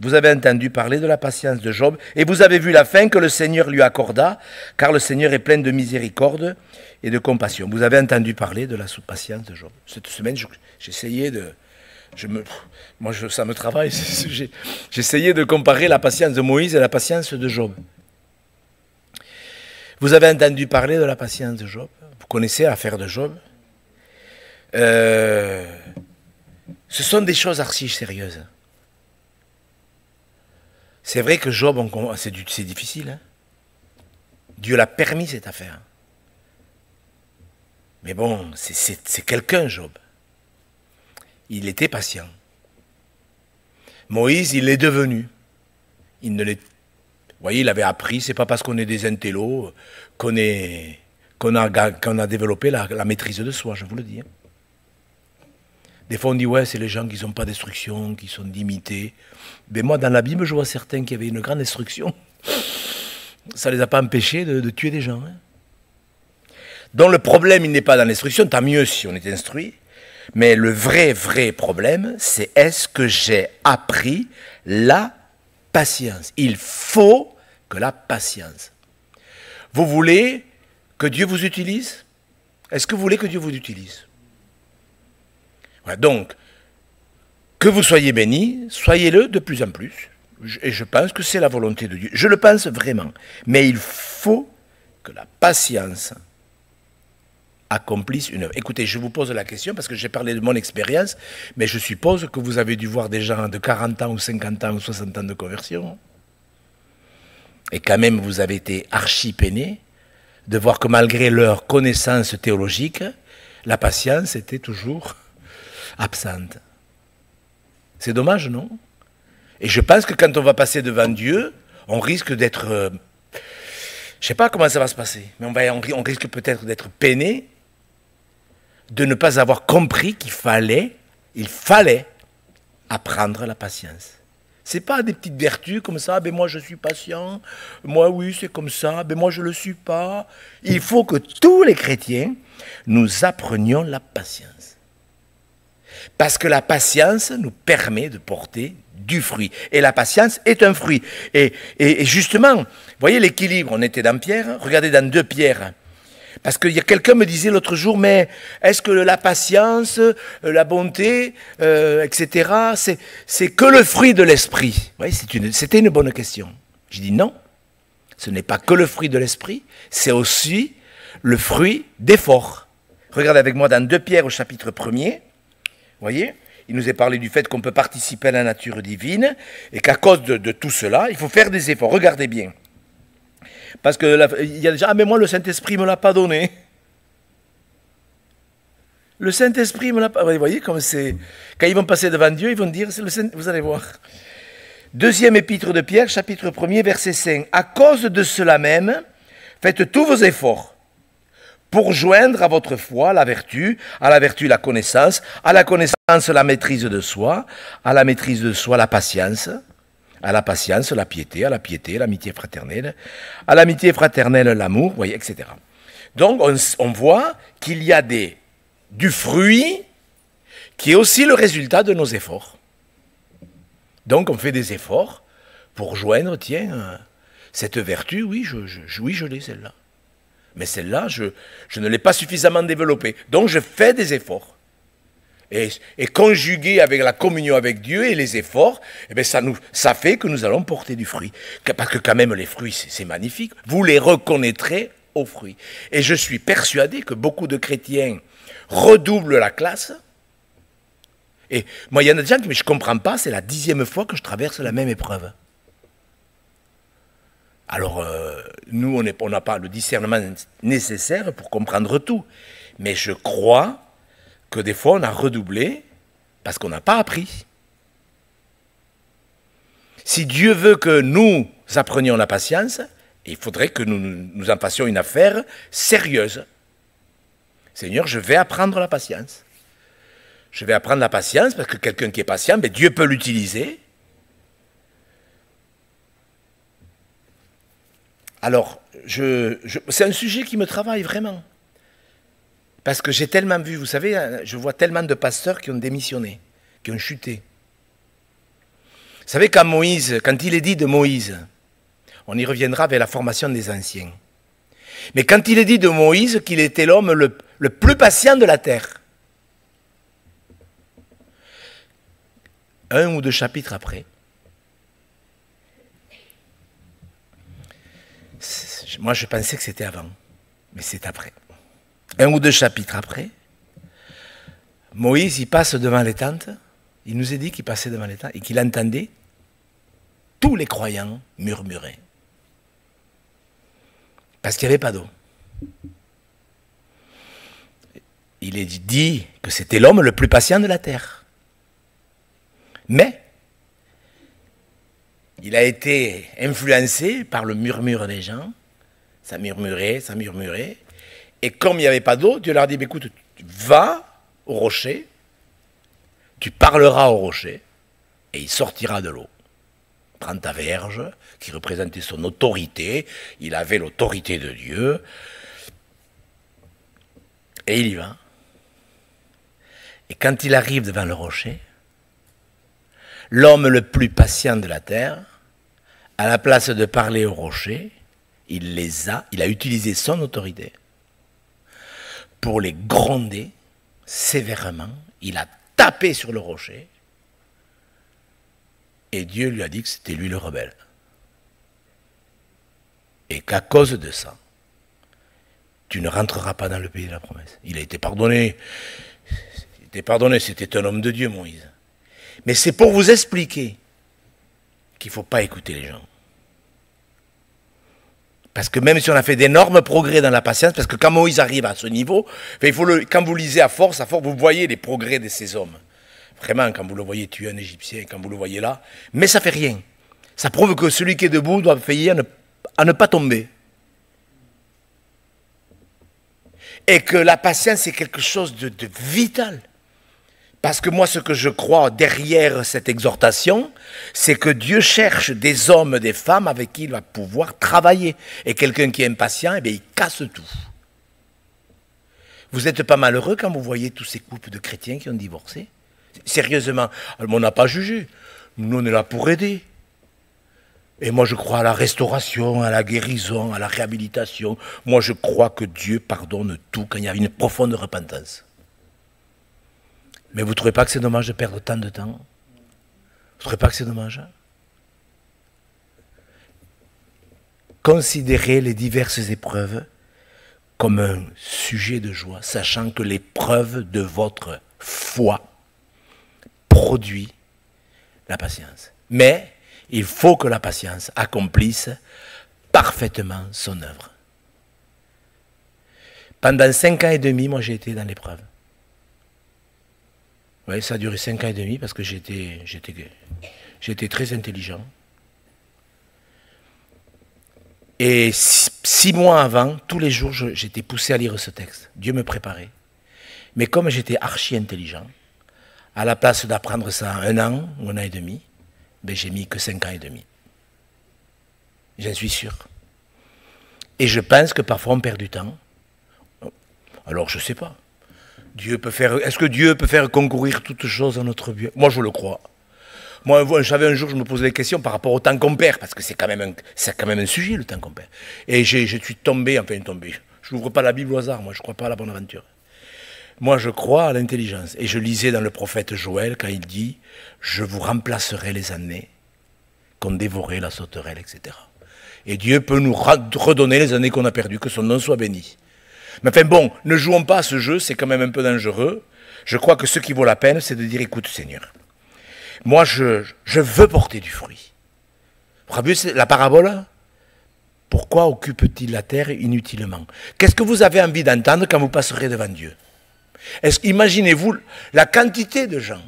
Vous avez entendu parler de la patience de Job et vous avez vu la fin que le Seigneur lui accorda, car le Seigneur est plein de miséricorde et de compassion. Vous avez entendu parler de la patience de Job. Cette semaine, j'essayais de... ça me travaille. J'essayais de comparer la patience de Moïse et la patience de Job. Vous avez entendu parler de la patience de Job? Vous connaissez l'affaire de Job? Ce sont des choses archi sérieuses. C'est vrai que Job, c'est difficile. Hein? Dieu l'a permis cette affaire. Mais bon, c'est quelqu'un, Job. Il était patient. Moïse, il l'est devenu. Il ne l'est. Vous voyez, il avait appris, c'est pas parce qu'on est des intellos qu'on a développé la maîtrise de soi, je vous le dis. Des fois, on dit, ouais, c'est les gens qui n'ont pas d'instruction, qui sont d'imiter. Mais moi, dans la Bible, je vois certains qui avaient une grande instruction. Ça ne les a pas empêchés de tuer des gens. Hein. Donc, le problème, il n'est pas dans l'instruction. Tant mieux si on est instruit. Mais le vrai problème, c'est est-ce que j'ai appris la patience. Il faut que la patience. Vous voulez que Dieu vous utilise? Est-ce que vous voulez que Dieu vous utilise? Voilà, donc, que vous soyez bénis, soyez-le de plus en plus. Et je pense que c'est la volonté de Dieu. Je le pense vraiment. Mais il faut que la patience accomplisse une œuvre. Écoutez, je vous pose la question parce que j'ai parlé de mon expérience, mais je suppose que vous avez dû voir des gens de 40 ans ou 50 ans ou 60 ans de conversion. Et quand même, vous avez été archi peiné de voir que malgré leur connaissance théologique, la patience était toujours absente. C'est dommage, non? Et je pense que quand on va passer devant Dieu, on risque d'être... je ne sais pas comment ça va se passer, mais on risque peut-être d'être peiné de ne pas avoir compris qu'il fallait apprendre la patience. Ce n'est pas des petites vertus comme ça, ben moi je suis patient, moi oui c'est comme ça, ben moi je ne le suis pas. Il faut que tous les chrétiens, nous apprenions la patience. Parce que la patience nous permet de porter du fruit. Et la patience est un fruit. Et justement, vous voyez l'équilibre, on était dans Pierre, regardez dans 2 Pierre. Parce que quelqu'un me disait l'autre jour, mais est-ce que la patience, la bonté, etc., c'est que le fruit de l'esprit? Oui, c'était une bonne question. Je dis non, ce n'est pas que le fruit de l'esprit, c'est aussi le fruit d'effort. Regardez avec moi dans 2 Pierre au chapitre 1er, vous voyez, il nous est parlé du fait qu'on peut participer à la nature divine et qu'à cause de tout cela, il faut faire des efforts. Regardez bien. Parce que il y a déjà, ah mais moi le Saint-Esprit ne me l'a pas donné. Le Saint-Esprit me l'a pas... Vous voyez comme c'est... Quand ils vont passer devant Dieu, ils vont dire, c'est le Saint... Vous allez voir. 2e épître de Pierre, chapitre 1er, verset 5. À cause de cela même, faites tous vos efforts pour joindre à votre foi la vertu, à la vertu la connaissance, à la connaissance la maîtrise de soi, à la maîtrise de soi la patience, à la patience la piété, à la piété l'amitié fraternelle, à l'amitié fraternelle l'amour, voyez, etc. Donc on voit qu'il y a du fruit qui est aussi le résultat de nos efforts. Donc on fait des efforts pour joindre, tiens, cette vertu, oui, je l'ai celle-là. Mais celle-là, je ne l'ai pas suffisamment développée. Donc je fais des efforts. Et conjugué avec la communion avec Dieu et les efforts, eh bien ça fait que nous allons porter du fruit. Parce que quand même les fruits, c'est magnifique. Vous les reconnaîtrez aux fruits. Et je suis persuadé que beaucoup de chrétiens redoublent la classe. Et moi, il y en a des gens qui me disent, je ne comprends pas, c'est la 10e fois que je traverse la même épreuve. Alors, nous, on n'a pas le discernement nécessaire pour comprendre tout. Mais je crois que des fois, on a redoublé parce qu'on n'a pas appris. Si Dieu veut que nous apprenions la patience, il faudrait que nous en fassions une affaire sérieuse. Seigneur, je vais apprendre la patience. Je vais apprendre la patience parce que quelqu'un qui est patient, ben Dieu peut l'utiliser. Alors, c'est un sujet qui me travaille vraiment. Parce que j'ai tellement vu, vous savez, je vois tellement de pasteurs qui ont démissionné, qui ont chuté. Vous savez, quand il est dit de Moïse, on y reviendra avec la formation des anciens. Mais quand il est dit de Moïse qu'il était l'homme le plus patient de la terre, 1 ou 2 chapitres après, moi je pensais que c'était avant, mais c'est après. 1 ou 2 chapitres après, Moïse, il passe devant les tentes, il nous est dit qu'il passait devant les tentes et qu'il entendait tous les croyants murmurer. Parce qu'il n'y avait pas d'eau. Il est dit que c'était l'homme le plus patient de la terre. Mais, il a été influencé par le murmure des gens. Ça murmurait, ça murmurait. Et comme il n'y avait pas d'eau, Dieu leur a dit, écoute, va au rocher, tu parleras au rocher, et il sortira de l'eau. Prends ta verge, qui représentait son autorité, il avait l'autorité de Dieu, et il y va. Et quand il arrive devant le rocher, l'homme le plus patient de la terre À la place de parler au rocher, il a utilisé son autorité pour les gronder sévèrement. Il a tapé sur le rocher et Dieu lui a dit que c'était lui le rebelle. Et qu'à cause de ça, tu ne rentreras pas dans le pays de la promesse. Il a été pardonné. Il a été pardonné, c'était un homme de Dieu, Moïse. Mais c'est pour vous expliquer qu'il ne faut pas écouter les gens. Parce que même si on a fait d'énormes progrès dans la patience, parce que quand Moïse arrive à ce niveau, quand vous lisez à force, vous voyez les progrès de ces hommes. Vraiment, quand vous le voyez tuer un Égyptien, quand vous le voyez là, mais ça ne fait rien. Ça prouve que celui qui est debout doit veiller à ne pas tomber. Et que la patience est quelque chose de vital. Parce que moi, ce que je crois derrière cette exhortation, c'est que Dieu cherche des hommes, des femmes avec qui il va pouvoir travailler. Et quelqu'un qui est impatient, eh bien, il casse tout. Vous n'êtes pas malheureux quand vous voyez tous ces couples de chrétiens qui ont divorcé? Sérieusement, on n'a pas jugé. Nous, on est là pour aider. Et moi, je crois à la restauration, à la guérison, à la réhabilitation. Moi, je crois que Dieu pardonne tout quand il y a une profonde repentance. Mais vous ne trouvez pas que c'est dommage de perdre tant de temps? Vous ne trouvez pas que c'est dommage? Considérez les diverses épreuves comme un sujet de joie, sachant que l'épreuve de votre foi produit la patience. Mais il faut que la patience accomplisse parfaitement son œuvre. Pendant 5 ans et demi, moi j'ai été dans l'épreuve. Oui, ça a duré 5 ans et demi parce que j'étais très intelligent. Et 6 mois avant, tous les jours, j'étais poussé à lire ce texte. Dieu me préparait. Mais comme j'étais archi intelligent, à la place d'apprendre ça en 1 an ou 1 an et demi, ben j'ai mis que 5 ans et demi. J'en suis sûr. Et je pense que parfois on perd du temps. Alors je ne sais pas. Est-ce que Dieu peut faire concourir toutes choses en notre bien? Moi, je le crois. Moi, un jour, je me posais des questions par rapport au temps qu'on perd, parce que c'est quand même un sujet, le temps qu'on perd. Et je suis tombé. Je n'ouvre pas la Bible au hasard, moi, je ne crois pas à la bonne aventure. Moi, je crois à l'intelligence. Et je lisais dans le prophète Joël, quand il dit « Je vous remplacerai les années qu'on dévorait la sauterelle, etc. » Et Dieu peut nous redonner les années qu'on a perdues, que son nom soit béni. Mais enfin bon, ne jouons pas à ce jeu, c'est quand même un peu dangereux. Je crois que ce qui vaut la peine, c'est de dire, écoute Seigneur, moi je veux porter du fruit. Vous avez vu la parabole? Pourquoi occupe-t-il la terre inutilement? Qu'est-ce que vous avez envie d'entendre quand vous passerez devant Dieu? Imaginez-vous la quantité de gens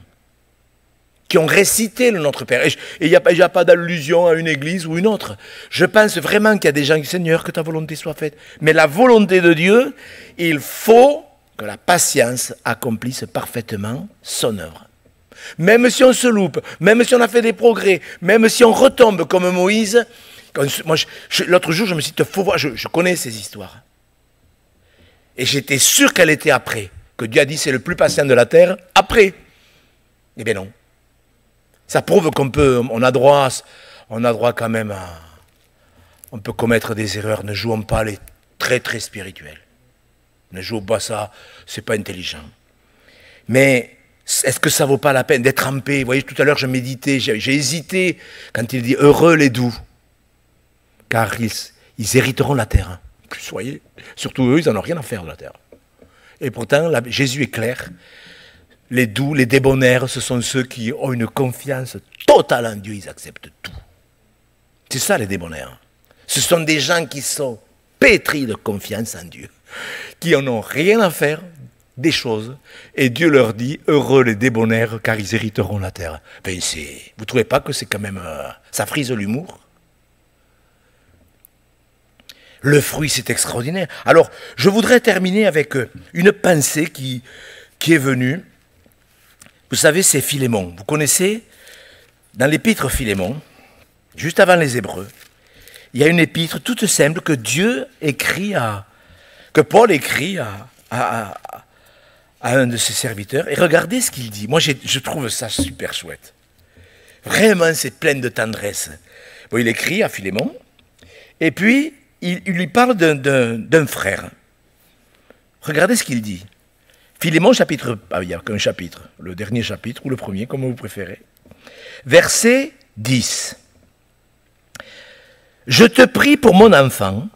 qui ont récité le Notre Père. Et il n'y a pas d'allusion à une église ou une autre. Je pense vraiment qu'il y a des gens qui disent, Seigneur, que ta volonté soit faite. Mais la volonté de Dieu, il faut que la patience accomplisse parfaitement son œuvre. Même si on se loupe, même si on a fait des progrès, même si on retombe comme Moïse. L'autre jour, je me suis dit, faut voir, je connais ces histoires. Et j'étais sûr qu'elle était après. Que Dieu a dit, c'est le plus patient de la terre, après. Eh bien non. Ça prouve on a droit quand même à... On peut commettre des erreurs, ne jouons pas les très très spirituels. Ne jouons pas ça, c'est pas intelligent. Mais est-ce que ça vaut pas la peine d'être trempé? Vous voyez, tout à l'heure je méditais, j'ai hésité quand il dit « Heureux les doux, car ils hériteront la terre. » Vous voyez, surtout eux, ils n'en ont rien à faire de la terre. Et pourtant, Jésus est clair. Les doux, les débonnaires, ce sont ceux qui ont une confiance totale en Dieu, ils acceptent tout. C'est ça les débonnaires. Ce sont des gens qui sont pétris de confiance en Dieu, qui n'en ont rien à faire des choses. Et Dieu leur dit, heureux les débonnaires, car ils hériteront la terre. Ben vous ne trouvez pas que c'est quand même... ça frise l'humour? Le fruit, c'est extraordinaire. Alors, je voudrais terminer avec une pensée qui est venue. Vous savez, c'est Philémon. Vous connaissez, dans l'épître Philémon, juste avant les Hébreux, il y a une épître toute simple que Paul écrit à un de ses serviteurs. Et regardez ce qu'il dit. Moi, je trouve ça super chouette. Vraiment, c'est plein de tendresse. Bon, il écrit à Philémon, et puis il lui parle d'un frère. Regardez ce qu'il dit. Philémon, chapitre, il n'y a qu'un chapitre, le dernier chapitre, ou le premier, comme vous préférez. Verset 10. « Je te prie pour mon enfant,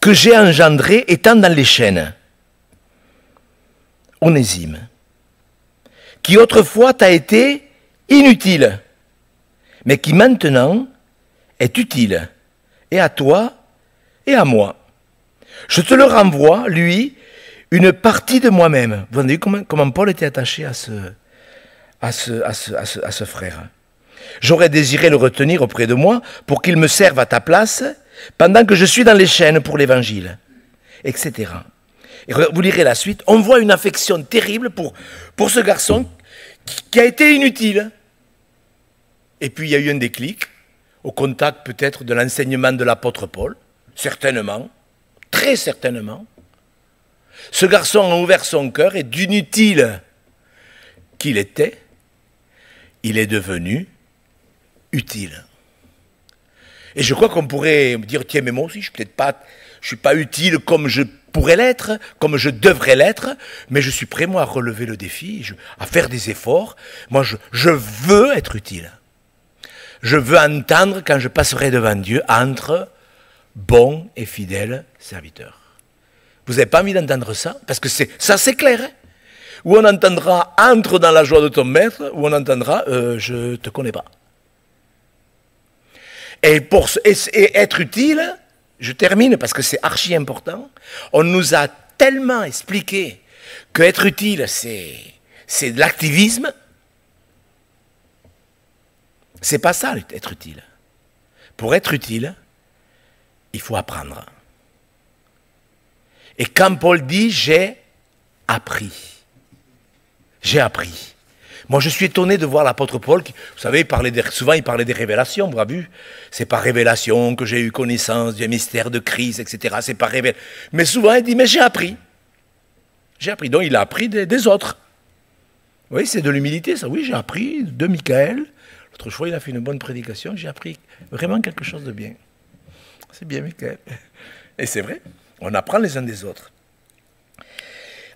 que j'ai engendré étant dans les chaînes, Onésime, qui autrefois t'a été inutile, mais qui maintenant est utile, et à toi et à moi. Je te le renvoie, lui, une partie de moi-même. » Vous avez vu comment Paul était attaché à ce frère. « J'aurais désiré le retenir auprès de moi pour qu'il me serve à ta place pendant que je suis dans les chaînes pour l'évangile, etc. » Et vous lirez la suite, on voit une affection terrible pour ce garçon qui a été inutile. Et puis il y a eu un déclic, au contact peut-être de l'enseignement de l'apôtre Paul, certainement, très certainement. Ce garçon a ouvert son cœur et d'inutile qu'il était, il est devenu utile. Et je crois qu'on pourrait me dire, tiens, mais moi aussi, je ne suis pas utile comme je pourrais l'être, comme je devrais l'être, mais je suis prêt, moi, à relever le défi, à faire des efforts. Moi, je veux être utile. Je veux entendre, quand je passerai devant Dieu, entre bons et fidèles serviteurs. Vous n'avez pas envie d'entendre ça? Parce que ça, c'est clair. Hein, ou on entendra « entre dans la joie de ton maître », ou on entendra « je ne te connais pas ». Et être utile, je termine parce que c'est archi important, on nous a tellement expliqué que être utile, c'est de l'activisme. C'est pas ça, être utile. Pour être utile, il faut apprendre. Et quand Paul dit « j'ai appris », j'ai appris. Moi, je suis étonné de voir l'apôtre Paul, qui, vous savez, souvent il parlait des révélations, vous avez vu? C'est par révélation que j'ai eu connaissance du mystère de Christ, etc. C'est par révélation. Mais souvent, il dit, mais j'ai appris. J'ai appris. Donc, il a appris des autres. Oui, c'est de l'humilité, ça. Oui, j'ai appris de Michael. L'autre fois, il a fait une bonne prédication. J'ai appris vraiment quelque chose de bien. C'est bien, Michael. Et c'est vrai, on apprend les uns des autres.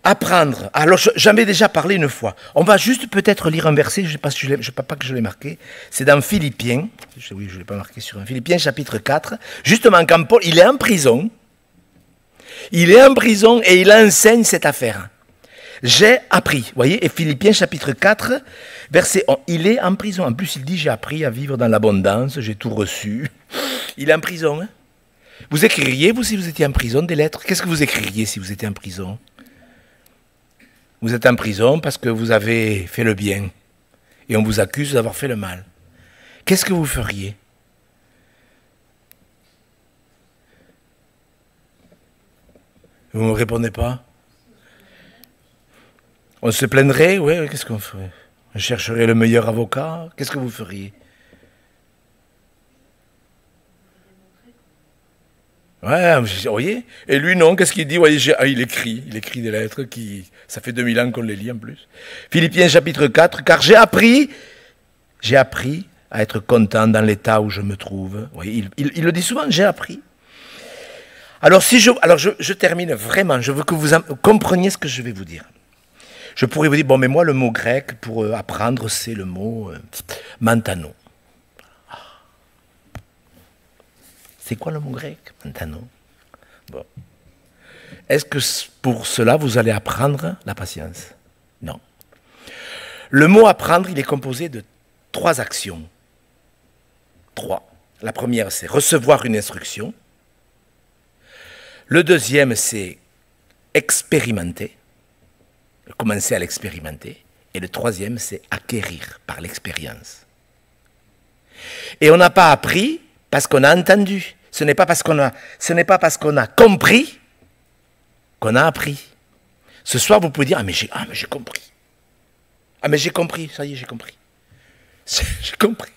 Apprendre. Alors, j'en ai déjà parlé une fois. On va juste peut-être lire un verset, je ne sais pas que je l'ai marqué. C'est dans Philippiens. Oui, je ne l'ai pas marqué sur un. Philippiens chapitre 4. Justement, quand Paul, il est en prison. Il est en prison et il enseigne cette affaire. J'ai appris. Vous voyez, et Philippiens chapitre 4, verset 1. Il est en prison. En plus, il dit, j'ai appris à vivre dans l'abondance, j'ai tout reçu. Il est en prison. Hein? Vous écririez, vous, si vous étiez en prison, des lettres? Qu'est-ce que vous écririez si vous étiez en prison? Vous êtes en prison parce que vous avez fait le bien et on vous accuse d'avoir fait le mal. Qu'est-ce que vous feriez? Vous ne me répondez pas? On se plaindrait? Oui, qu'est-ce qu'on ferait? On chercherait le meilleur avocat? Qu'est-ce que vous feriez? Ouais, vous voyez? Et lui, non, qu'est-ce qu'il dit? Voyez, il écrit des lettres ça fait 2000 ans qu'on les lit en plus. Philippiens chapitre 4, car j'ai appris à être content dans l'état où je me trouve. Voyez, il le dit souvent, j'ai appris. Alors, je termine vraiment, je veux que vous compreniez ce que je vais vous dire. Je pourrais vous dire, bon, mais moi, le mot grec pour apprendre, c'est le mot mantano. C'est quoi le mot grec? Mantano. Bon. Est-ce que pour cela, vous allez apprendre la patience? Non. Le mot apprendre, il est composé de 3 actions. 3. La première, c'est recevoir une instruction. Le deuxième, c'est expérimenter. Commencer à l'expérimenter. Et le troisième, c'est acquérir par l'expérience. Et on n'a pas appris parce qu'on a entendu. Ce n'est pas parce qu'on a compris qu'on a appris. Ce soir, vous pouvez dire, mais j'ai compris. Ah, mais j'ai compris, ça y est, j'ai compris. J'ai compris.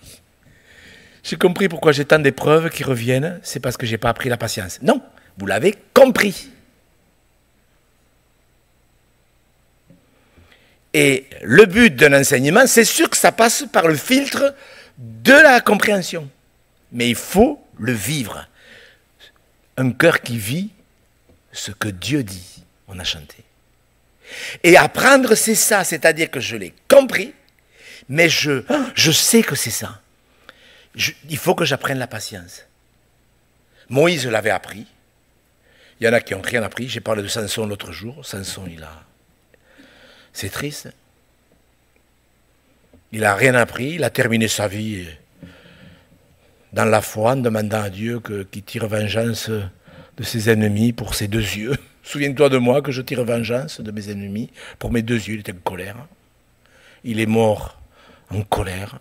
J'ai compris pourquoi j'ai tant d'épreuves qui reviennent, c'est parce que je n'ai pas appris la patience. Non, vous l'avez compris. Et le but d'un enseignement, c'est sûr que ça passe par le filtre de la compréhension. Mais il faut le vivre. Un cœur qui vit ce que Dieu dit, on a chanté. Et apprendre, c'est ça, c'est-à-dire que je l'ai compris, mais je sais que c'est ça. Il faut que j'apprenne la patience. Moïse l'avait appris. Il y en a qui n'ont rien appris. J'ai parlé de Samson l'autre jour. Samson, c'est triste. Il n'a rien appris. Il a terminé sa vie dans la foi en demandant à Dieu qu'il tire vengeance de ses ennemis pour ses 2 yeux. Souviens-toi de moi que je tire vengeance de mes ennemis pour mes 2 yeux. Il était en colère. Il est mort en colère.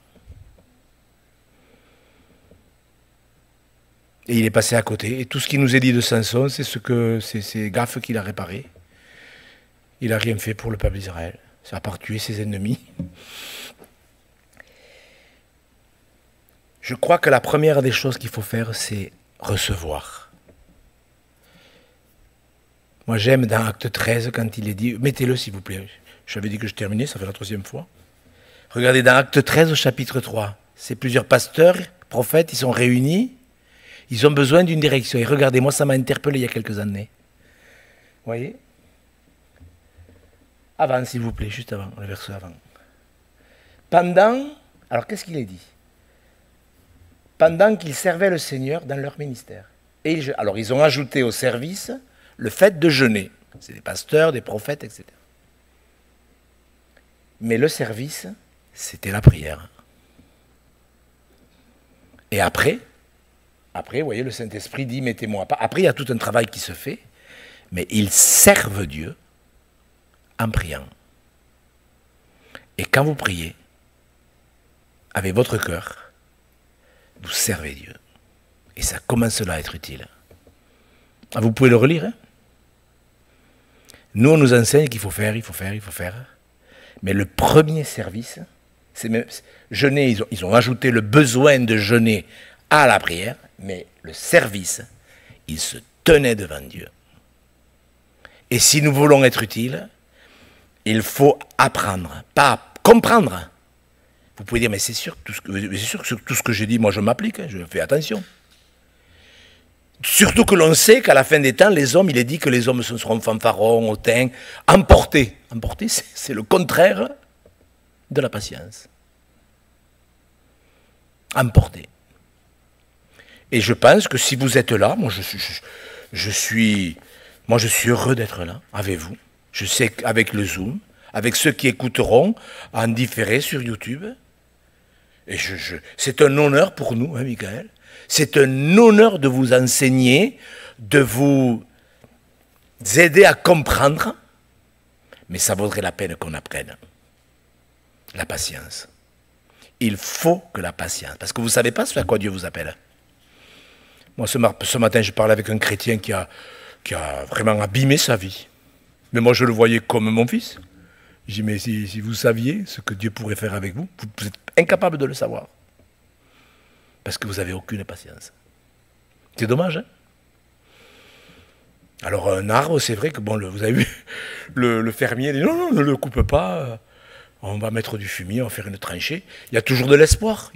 Et il est passé à côté. Et tout ce qui nous est dit de Samson, c'est ces gaffes qu'il a réparées. Il n'a rien fait pour le peuple d'Israël. Ça a part tuer ses ennemis. Je crois que la première des choses qu'il faut faire, c'est recevoir. Moi, j'aime dans Acte 13, quand il est dit... Mettez-le, s'il vous plaît. J'avais dit que je terminais, ça fait la 3e fois. Regardez, dans Acte 13, au chapitre 3. C'est plusieurs pasteurs, prophètes, ils sont réunis. Ils ont besoin d'une direction. Et regardez, moi, ça m'a interpellé il y a quelques années. Vous voyez? Avant, s'il vous plaît, juste avant, le verset avant. Pendant... Alors, qu'est-ce qu'il est dit? Pendant qu'ils servaient le Seigneur dans leur ministère. Alors, ils ont ajouté au service le fait de jeûner. C'est des pasteurs, des prophètes, etc. Mais le service, c'était la prière. Et après, vous voyez, le Saint-Esprit dit, mettez-moi pas. Après, il y a tout un travail qui se fait, mais ils servent Dieu en priant. Et quand vous priez, avec votre cœur, vous servez Dieu. Et ça commence là à être utile. Ah, vous pouvez le relire. Hein? Nous, on nous enseigne qu'il faut faire, il faut faire, il faut faire. Mais le premier service, c'est même jeûner. Ils ont ajouté le besoin de jeûner à la prière, mais le service, ils se tenaient devant Dieu. Et si nous voulons être utiles, il faut apprendre, pas comprendre. Vous pouvez dire, mais c'est sûr que tout ce que j'ai dit, moi je m'applique, hein, je fais attention. Surtout que l'on sait qu'à la fin des temps, les hommes, il est dit que les hommes seront fanfarons, hautains, emportés. Emportés, c'est le contraire de la patience. Emportés. Et je pense que si vous êtes là, moi je suis heureux d'être là, avec vous. Je sais qu'avec le Zoom, avec ceux qui écouteront en différé sur YouTube, et c'est un honneur pour nous, hein, Michael. C'est un honneur de vous enseigner, de vous aider à comprendre, mais ça vaudrait la peine qu'on apprenne la patience. Il faut que la patience, parce que vous ne savez pas ce à quoi Dieu vous appelle. Moi, ce matin, je parlais avec un chrétien qui a vraiment abîmé sa vie. Mais moi, je le voyais comme mon fils. Je dis, mais si vous saviez ce que Dieu pourrait faire avec vous, vous êtes incapable de le savoir. Parce que vous n'avez aucune patience. C'est dommage, hein? Alors, un arbre, c'est vrai que, bon, vous avez vu, le fermier dit, non, ne le coupe pas, on va mettre du fumier, on va faire une tranchée. Il y a toujours de l'espoir,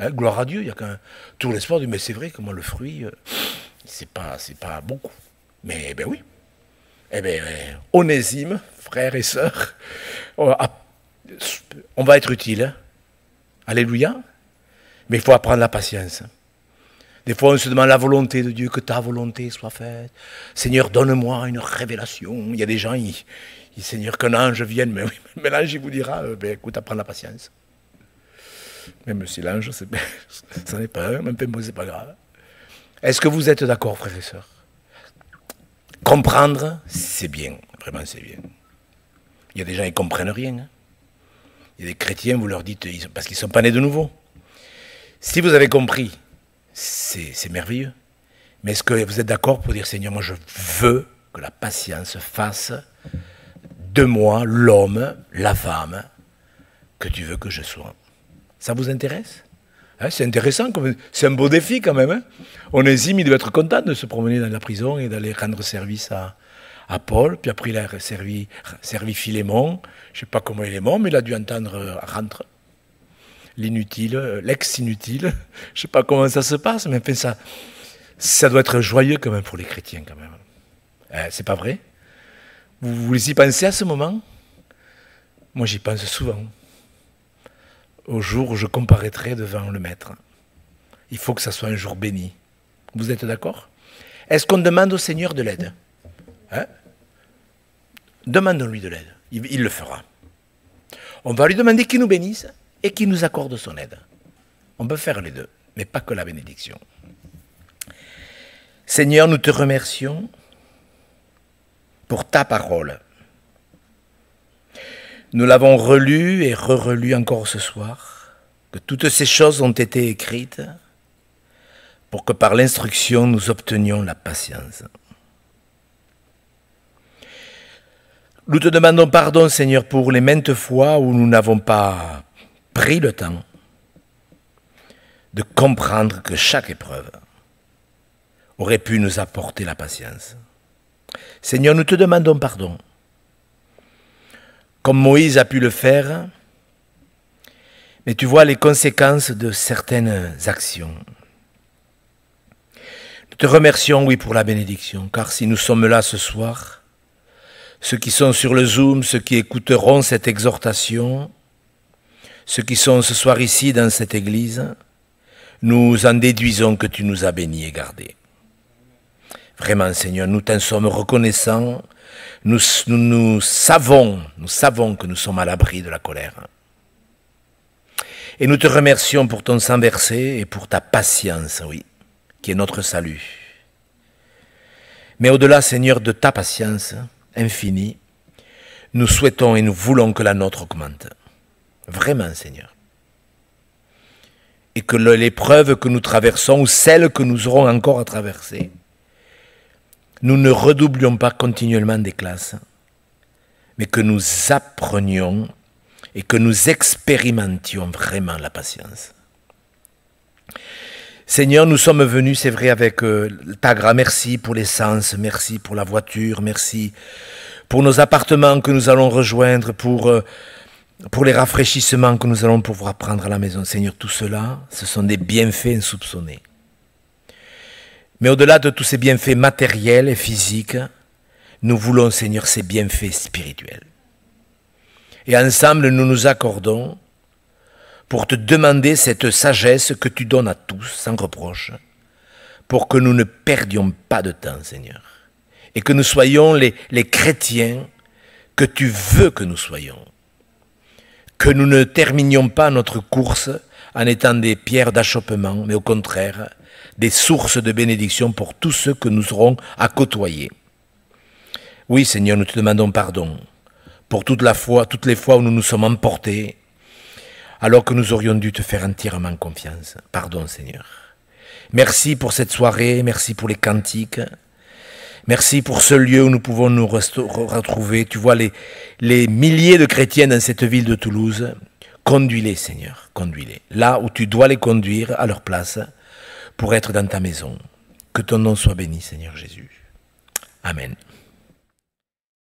Hein, gloire à Dieu, il y a toujours l'espoir, mais c'est vrai que moi, le fruit, c'est pas beaucoup. Mais, ben oui. Eh bien, Onésime, frères et sœurs, on va être utile. Hein? Alléluia. Mais il faut apprendre la patience. Des fois, on se demande la volonté de Dieu, que ta volonté soit faite. Seigneur, donne-moi une révélation. Il y a des gens, Seigneur, qu'un ange vienne. Mais oui, mais l'ange, il vous dira, écoute, apprends la patience. Même si l'ange, ça n'est pas un, même moi, c'est pas grave. Est-ce que vous êtes d'accord, frères et sœurs? Comprendre, c'est bien. Vraiment, c'est bien. Il y a des gens qui ne comprennent rien. Hein. Il y a des chrétiens, vous leur dites, parce qu'ils ne sont pas nés de nouveau. Si vous avez compris, c'est merveilleux. Mais est-ce que vous êtes d'accord pour dire, Seigneur, moi je veux que la patience fasse de moi l'homme, la femme, que tu veux que je sois? Ça vous intéresse? Hein, c'est intéressant, c'est un beau défi quand même. Hein. Onésime, il devait être content de se promener dans la prison et d'aller rendre service à Paul. Puis après, il a servi Philémon. Je ne sais pas comment il est mort, mais il a dû entendre rentre. l'inutile, l'ex-inutile. Je ne sais pas comment ça se passe, mais enfin, ça doit être joyeux quand même pour les chrétiens quand même. C'est pas vrai? Vous y pensez à ce moment? Moi j'y pense souvent. Au jour où je comparaîtrai devant le Maître. Il faut que ça soit un jour béni. Vous êtes d'accord? Est-ce qu'on demande au Seigneur de l'aide? Demandons-lui de l'aide. Il le fera. On va lui demander qu'il nous bénisse et qu'il nous accorde son aide. On peut faire les deux, mais pas que la bénédiction. Seigneur, nous te remercions pour ta parole. Nous l'avons relue et re-relue encore ce soir, que toutes ces choses ont été écrites pour que par l'instruction nous obtenions la patience. Nous te demandons pardon, Seigneur, pour les maintes fois où nous n'avons pas pris le temps de comprendre que chaque épreuve aurait pu nous apporter la patience. Seigneur, nous te demandons pardon. Comme Moïse a pu le faire, mais tu vois les conséquences de certaines actions. Nous te remercions, oui, pour la bénédiction, car si nous sommes là ce soir, ceux qui sont sur le Zoom, ceux qui écouteront cette exhortation, ceux qui sont ce soir ici dans cette église, nous en déduisons que tu nous as bénis et gardés. Vraiment, Seigneur, nous t'en sommes reconnaissants. Nous savons que nous sommes à l'abri de la colère. Et nous te remercions pour ton sang versé et pour ta patience, oui, qui est notre salut. Mais au-delà, Seigneur, de ta patience infinie, nous souhaitons et nous voulons que la nôtre augmente. Vraiment, Seigneur. Et que l'épreuve que nous traversons, ou celle que nous aurons encore à traverser, nous ne redoublions pas continuellement des classes, mais que nous apprenions et que nous expérimentions vraiment la patience. Seigneur, nous sommes venus, c'est vrai, avec ta grâce. Merci pour l'essence, merci pour la voiture, merci pour nos appartements que nous allons rejoindre, pour les rafraîchissements que nous allons pouvoir prendre à la maison. Seigneur, tout cela, ce sont des bienfaits insoupçonnés. Mais au-delà de tous ces bienfaits matériels et physiques, nous voulons, Seigneur, ces bienfaits spirituels. Et ensemble, nous nous accordons pour te demander cette sagesse que tu donnes à tous, sans reproche, pour que nous ne perdions pas de temps, Seigneur, et que nous soyons les chrétiens que tu veux que nous soyons, que nous ne terminions pas notre course en étant des pierres d'achoppement, mais au contraire, des sources de bénédiction pour tous ceux que nous aurons à côtoyer. Oui, Seigneur, nous te demandons pardon pour toutes les fois où nous nous sommes emportés, alors que nous aurions dû te faire entièrement confiance. Pardon, Seigneur. Merci pour cette soirée, merci pour les cantiques, merci pour ce lieu où nous pouvons nous retrouver. Tu vois les milliers de chrétiens dans cette ville de Toulouse. Conduis-les, Seigneur, conduis-les. Là où tu dois les conduire à leur place pour être dans ta maison. Que ton nom soit béni, Seigneur Jésus. Amen.